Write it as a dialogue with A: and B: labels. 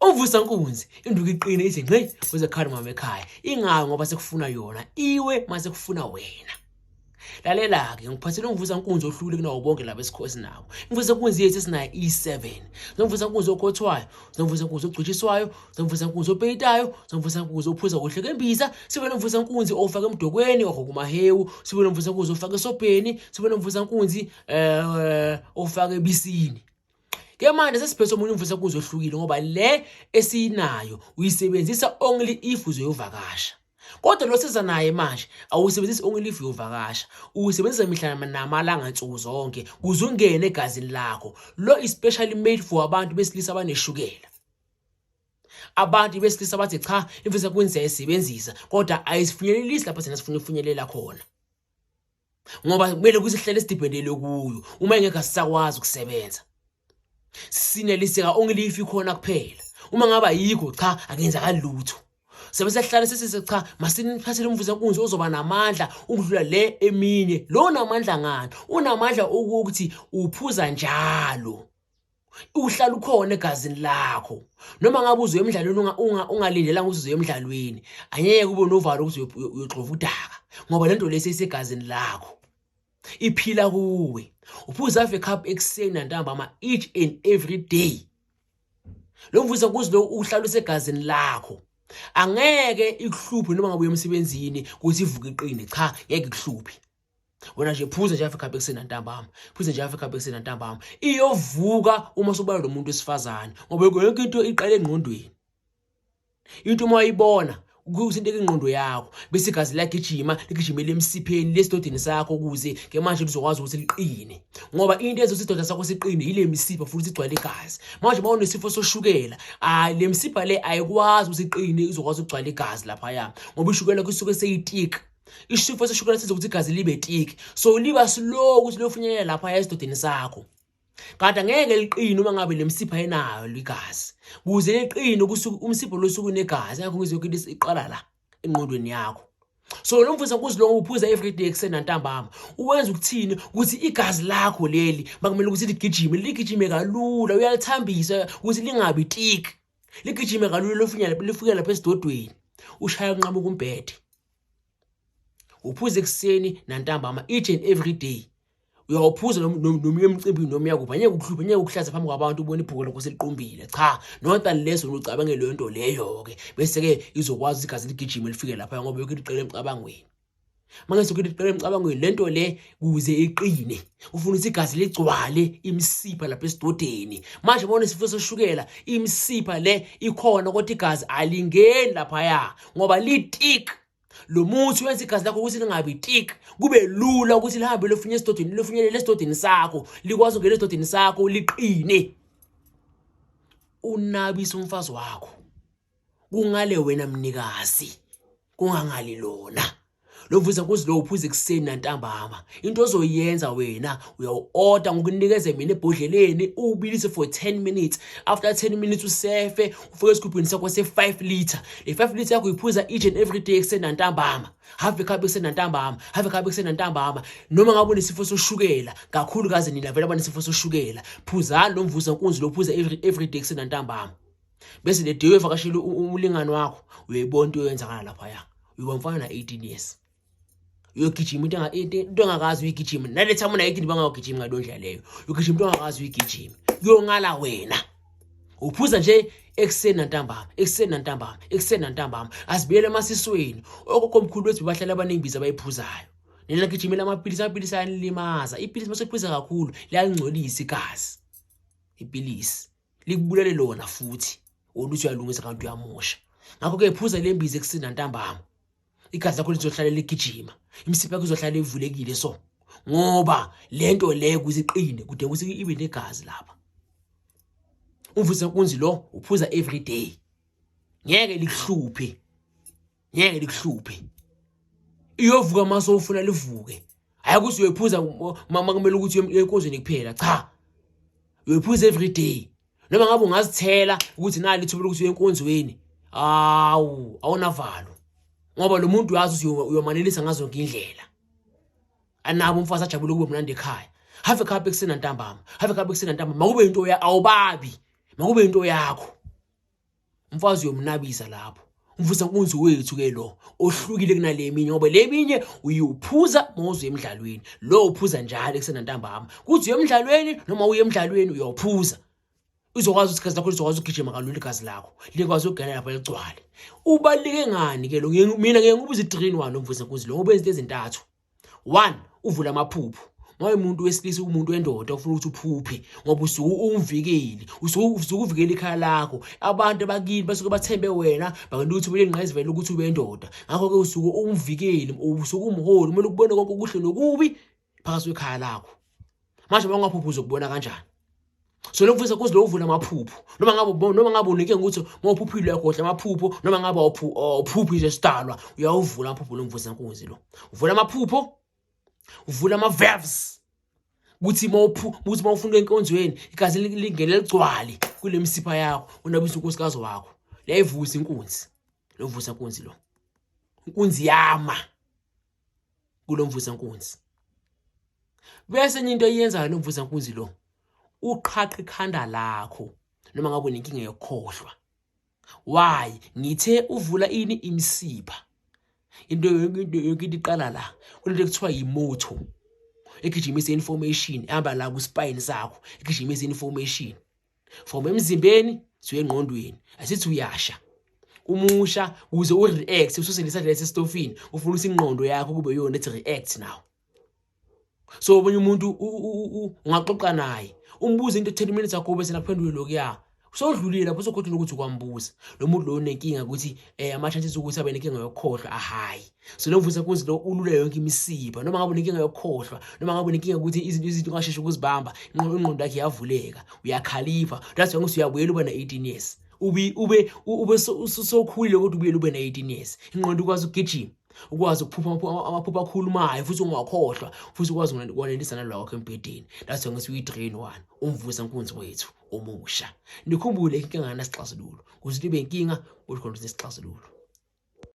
A: Umvusankunzi induku iqine ithi ngqi kwezekhaya mama ekhaya ingayo ngoba sekufuna yona iwe mase kufuna wena. Lalela ke ngiphathele umvusankunzi ohlule kunawo bonke laba esikhosi nawo. Umvusankunzi yethu sinayo E7. Nomvusankunzi okhothwayo, nomvusankunzi ogcutshiswayo, nomvusankunzi opeyitayo, nomvusankunzi ophuza kuhle kembiza, sibe nomvusankunzi ofaka emdokweni okumahewu, sibe nomvusankunzi ofaka esobheni, sibe nomvusankunzi ofaka ebisini. Ke manje sesiphethe omunye umvusankunzi ohlukile ngoba le esinayo uyisebenzisa only if uzoyovakasha. Kodwa lo siza naye manje awusebenzisi only if uyovakasha, usebenzisa mihla namalanga nsuku zonke kuze ungene egazini lakho. Lo is specially made for abantu besilisa abaneshukela. Abantu besilisa bathi cha imvusankunzi ayisebenzisa kodwa ayisifinyelelisi lapha thina sifuna ukufinyelela khona. Ngoba kumele kusihlele sidependele kuyo uma engeke asakwazi ukusebenza. Sineliseka only if ikhona kuphela. Uma ngaba yikho cha akenzakali lutho. Sebesehlala sesize cha masiniphathele umvusankunzi ozoba namandla ukudlula le eminye. Lo namandla ngani? Unamandla ukuthi uphuza njalo. Uhlala ukhona egazini lakho. Noma ngabe uzo emidlalweni ungalindelanga ukuthi uzo emidlalweni, angeke kube novalo ukuthi uyoxova udaka ngoba lento lesisegazini lakho. Iphila kuwe. Uphuza half a cup ekseni nantambama each and every day. Lo mvusankunzi lo uhlala usegazini lakho. Angeke ikuhluphe noma ngabe uyemsebenzini ukuthi ivuke iqine cha ngeke ikuhluphe. Wena nje phuza nje half a cup ekseni nantambama, phuza nje half a cup ekseni nantambama. Iyovuka uma sobala lo muntu wesifazane ngoba yonke into iqale engqondweni. Into uma uyibona ukuthi into engqondo yakho bese igazi lagijima ligijimele emsipheni lesidodeni sakho ukuze ke manje lizokwazi ukuthi liqine ngoba into ezosidoda sakho siqine ile misipha futhi igcwala igazi. Manje uma unesifo soshukela le misipha le ayikwazi ukuthi iqine izokwazi ukugcwala igazi lapha ya ngoba ishukela kusuke seyitika. Isifo soshukela siza ukuthi igazi libe tiki so liba slow ukuthi lofinyelela lapha esidodeni sakho. Kanti angeke liqine uma ngabe lemsipha enayo ligazi. Kuze liqine kusuka umsipho losuku negazi yakho ngizokuthi iqala la engqondweni yakho. So lo mvusankunzi lo uphuza every day ekseni nantambama. Uwenza ukuthini ukuthi igazi lakho leli makumele ukuthi ligijime kalula uyalithambisa ukuthi lingabi tiki. Ligijime kalula lifike lapha esidodweni. Ushaya unqaba kumbhede. Uphuza ekseni nantambama each and every day. Uyawuphuza noma emcimbini noma yakupha angeke ukuhluphe angeke ukuhlaza phambi kwabantu ubone ibhuku lakho seliqumbile cha nota leso ucabange le nto leyo ke bese ke izokwazi igazi ligijime lifike lapha ngoba yonke iqele emcabangweni. Manje sokuthi iqele emcabangweni lento le kuze iqine ufuna ukuthi igazi ligcwale imisipha lapha esidodeni. Manje bona isifo soshukela imisipha le ikhona kodwa igazi alingeni lapha ya ngoba litik. Lo muthi wenza igazi lakho ukuthi lingabi tik kube lula ukuthi lihambe lofinye esidodeni lofinyelele esidodeni sakho likwazi ungena esidodeni sakho liqine. Unabisa umfazi wakho kungale wena mnikazi kungangali lona. Lo mvusankunzi lo uphuza ekseni nantambama. Into ozoyenza wena uyaorder ngokunikeza mina ebhodleleni ubilise for 10 minutes. After 10 minutes usefe ufike esigubhini sakho se5 liter. Le 5 liter yakho uyiphuza each and every day ekseni nantambama. Half a cup ekseni nantambama, half a cup ekseni nantambama. Noma ngabe unesifo soshukela kakhulu kaze nina vele abanesifo soshukela. Phuza lo mvusankunzi lo uphuza every day ekseni nantambama. Bese le day evakashile umlingani wakho uyayibona into oyenzakala lapha ya. Uyomfana na 18 years. Uyogijima into engakazi uyigijima naletha mina ekhini bangawugijima ngalondlela leyo uyogijima into engakazi uyigijima kuyongala wena. Uphuza nje ekseni nantambama ekseni nantambama ekseni nantambama asibiyele emasisweni okokomkhulu wethu bahlala abaningibiza bayiphuzayo. Nina gijimela amapilisi ayalimaza ipilisi masephuza kakhulu liyangcolisa igazi. Ipilisi likubulele lona futhi oluthi uyalungisa kanti uyamosha. Ngakho ke iphuza lembiza ekseni nantambama. Igazi lakho lizohlala ligijima imisipha yakho izohlala ivulekile so ngoba lento le kuziqine kude ukuthi ibe negazi lapha. Umvusankunzi lo uphuza every day. Ngeke likuhluphe. Ngeke likuhluphe. Iyovuka maso ufuna livuke. Ayikuthi uyephuza mama kumele ukuthi enkonzweni kuphela cha. Uyephuza every day. Noma ngabe ungazithela ukuthi nali lithuba ukuthi enkonzweni. Awunavalo. Ngoba lo muntu uyazi ukuthi uyomanelisa ngazo zonke indlela. Anabo umfazi ajabule kube mnandi ekhaya. Have a cup ekseni nantambama. Have a cup ekseni nantambama. Makube into awubabi. Makube into yakho. Mfazi uyomnabisa lapho. Umvusa nkunzi wethu ke lo ohlukile kunale eminye ngoba leminye uyuphuza mawuze emidlalweni. Lo uphuza njalo kusenantambama. Kuthi uye emidlalweni noma uye emidlalweni uyophuza. Uzokwazi ukuthi igazi lakho lizokwazi ukugijima kalula igazi lakho. Likwazi ukugana lapha ligcwale. Ubalike ngani ke lo? Mina ngeke ngibuze 3-in-1 umvusa nkunzi lo ngoba izinto ezintathu. 1 uvula amaphupho. Ngoba umuntu wesilisa umuntu wendoda ufuna ukuthi uphuphe ngoba usuku umvikeli usuku uvikela ikhaya lakho abantu abakini basuke bathembe wena bakwenza ukuthi ube ingqayizivele ukuthi ube indoda ngakho ke usuku umvikeli usuku umholi kumele ukubone konke okuhle nokubi phakathi kwekhaya lakho manje bangaphupha uzokubona kanjani so lo mfisa kuze lo uvula amaphupho noma ngabe unike ukuthi mawuphuphile yakhohle amaphupho noma ngabe awuphuphi nje sidalwa uyawuvula amaphupho lo mfisa nkunzi lo uvula amaphupho uvula ama-valves ukuthi mawufuna enkonzweni igazi lingene ligcwale kule misipha yakho unabisa unkosikazi wakho leyivusa inkunzi lo mvusa nkunzi lo inkunzi yama kulo mvusa nkunzi bese enye into eyenzayo lo mvusa nkunzi lo uqhaqha ikhanda lakho noma ngabe unenkinga yokukhohlwa why ngithe uvula ini imisipha into yokuqala la kulento ekuthiwa yimoto egijimisa information ehamba la ku spine sakho egijimisa information from emzimbeni siye engqondweni asithi uyasha umusha uze ureact ususelisa lesi stofini ufuna isingqondo yakho kube yona ethi react now so obunye umuntu ungaxoxa naye umbuze into 10 minutes ago bese naphendule lokuya usodlulile lapho sokhothula ukuthi ukwambuza lo muntu lo unenkinga ukuthi ama-chances ukuthi abe nenkinga yokukhohlwa ahayi so lo mvusa nkunzi lo ulula yonke imisipha noma ngabe unenkinga yokukhohlwa noma ngabe unenkinga ukuthi izinto ungasheshe ukuzibamba ingqondo yakhe iyavuleka uyakhalipha that's why usuyabuyela uba na-18 years ube sokhulile kodwa ubuyele ube na-18 years ingqondo ukwazi ukugijima ukwazi ukuphupha amaphupho akhulumayo futhi ungakhohlwa futhi ukwazi ukwanelisana lwakho empedeni that's why uyi-3-in-1 umvusa nkunzi wethu omusha nikhumbule inkinga ngasixazululo ukuthi libe inkinga ukhona isixazululo